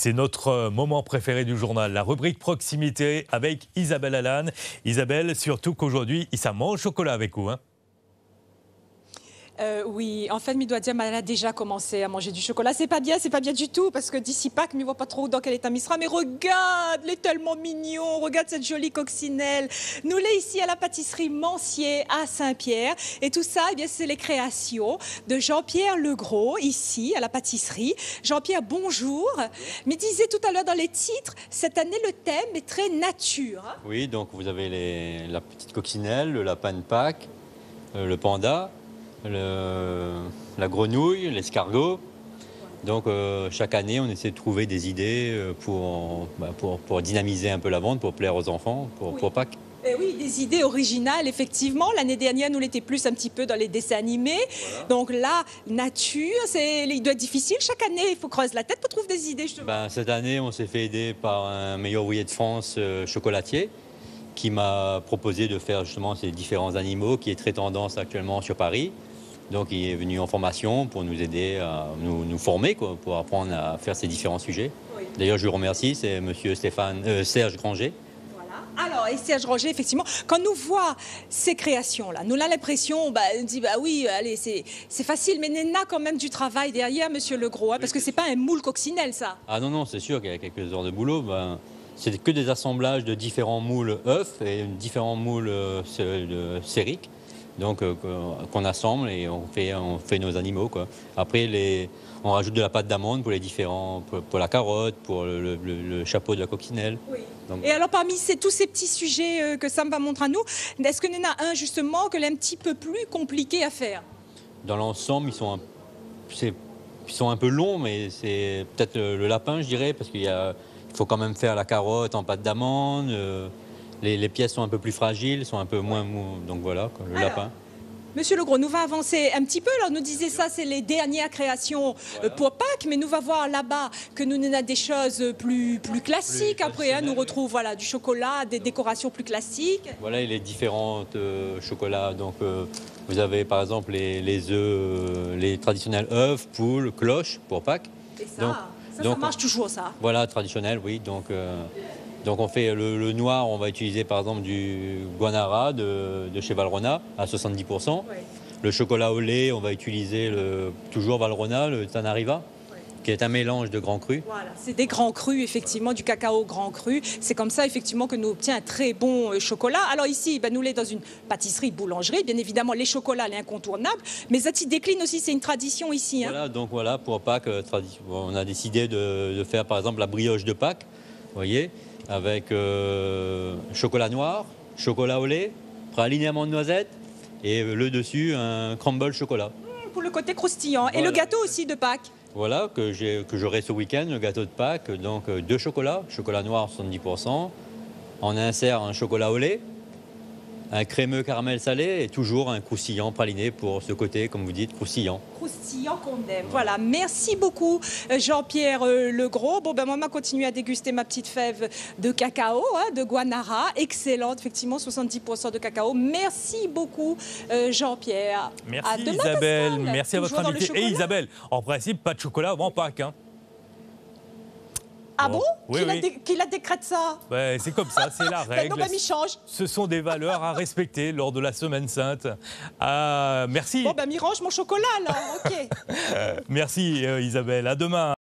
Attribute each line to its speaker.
Speaker 1: C'est notre moment préféré du journal, la rubrique proximité avec Isabelle Allan. Isabelle, surtout qu'aujourd'hui, ça mange au chocolat avec vous.
Speaker 2: Oui, en fait, je dois dire, elle a déjà commencé à manger du chocolat. C'est pas bien du tout, parce que d'ici Pâques, je ne vois pas trop dans quel état il sera. Mais regarde, il est tellement mignon. Regarde cette jolie coccinelle. Nous l'est ici à la pâtisserie Mancier à Saint-Pierre. Et tout ça, eh bien, c'est les créations de Jean-Pierre Legros, ici à la pâtisserie. Jean-Pierre, bonjour. Mais disait tout à l'heure dans les titres, cette année, le thème est très nature.
Speaker 3: Oui, donc vous avez la petite coccinelle, le lapin de Pâques, le panda, la grenouille, l'escargot. Donc chaque année, on essaie de trouver des idées pour dynamiser un peu la vente, pour plaire aux enfants, pour Pâques.
Speaker 2: Oui, des idées originales, effectivement. L'année dernière, nous l'étions plus un petit peu dans les dessins animés. Voilà. Donc là, nature, il doit être difficile. Chaque année, il faut creuser la tête pour trouver des idées, justement.
Speaker 3: Cette année, on s'est fait aider par un meilleur ouvrier de France chocolatier qui m'a proposé de faire justement ces différents animaux qui est très tendance actuellement sur Paris. Donc il est venu en formation pour nous aider à nous former, pour apprendre à faire ces différents sujets. Oui. D'ailleurs, je le remercie, c'est monsieur Serge Granger.
Speaker 2: Alors, et Serge Granger, effectivement, quand nous voit ces créations-là, nous avons l'impression, on dit, oui, allez, c'est facile, mais il y a quand même du travail derrière, monsieur Legros, parce que c'est pas un moule coccinelle, ça.
Speaker 3: Ah non, c'est sûr qu'il y a quelques heures de boulot. C'est que des assemblages de différents moules œufs et différents moules sériques. Donc qu'on assemble et on fait nos animaux, quoi. Après, on rajoute de la pâte d'amande pour la carotte, pour le chapeau de la coccinelle.
Speaker 2: Oui. Donc, et alors parmi tous ces petits sujets que Sam va montrer à nous, est-ce qu'il y en a un justement que l'est un petit peu plus compliqué à faire?
Speaker 3: Dans l'ensemble, ils sont un peu longs, mais c'est peut-être le lapin, je dirais, parce qu'il faut quand même faire la carotte en pâte d'amande. Les pièces sont un peu plus fragiles, sont un peu moins mous, donc voilà, le lapin.
Speaker 2: Monsieur Legros, nous va avancer un petit peu. Alors, nous disait ça, c'est les dernières créations pour Pâques, mais nous va voir là-bas que nous avons des choses plus classiques. Après, nous retrouve du chocolat, des décorations plus classiques.
Speaker 3: Voilà, les différents chocolats. Donc, vous avez par exemple les œufs, les traditionnels œufs, poules, cloches pour Pâques.
Speaker 2: Et ça marche toujours, ça.
Speaker 3: Voilà, traditionnel, oui. Donc on fait le noir, on va utiliser par exemple du guanara de chez Valrhona à 70%. Oui. Le chocolat au lait, on va utiliser toujours Valrhona, le Tanariva, qui est un mélange de grands crus.
Speaker 2: Voilà, c'est des grands crus, effectivement, du cacao grand cru. C'est comme ça, effectivement, que nous obtenons un très bon chocolat. Alors ici, nous sommes dans une pâtisserie, boulangerie. Bien évidemment, les chocolats, l'incontournable. Mais ça s'y décline aussi, c'est une tradition ici.
Speaker 3: Voilà, donc voilà, pour Pâques, on a décidé de faire par exemple la brioche de Pâques, vous voyez, avec chocolat noir, chocolat au lait, praline amande noisette et le dessus un crumble chocolat.
Speaker 2: Pour le côté croustillant. Voilà. Et le gâteau aussi de Pâques.
Speaker 3: Voilà, que j'aurai ce week-end, le gâteau de Pâques, donc 2 chocolats, chocolat noir 70%, en insert un chocolat au lait, un crémeux caramel salé et toujours un croustillant praliné pour ce côté, comme vous dites, croustillant.
Speaker 2: Croustillant qu'on aime. Voilà, merci beaucoup Jean-Pierre Legros. Bon, moi, je continue à déguster ma petite fève de cacao, de guanara. Excellente, effectivement, 70% de cacao. Merci beaucoup Jean-Pierre.
Speaker 1: Merci Isabelle, merci à votre invité. Et Isabelle, en principe, pas de chocolat avant Pâques.
Speaker 2: Ah bon,
Speaker 1: oui,
Speaker 2: Qui la décrète ça?
Speaker 1: C'est comme ça, c'est la règle.
Speaker 2: Non, change.
Speaker 1: Ce sont des valeurs à respecter lors de la Semaine Sainte. Merci.
Speaker 2: Bon, m'y range mon chocolat, alors, ok.
Speaker 1: Merci Isabelle, à demain.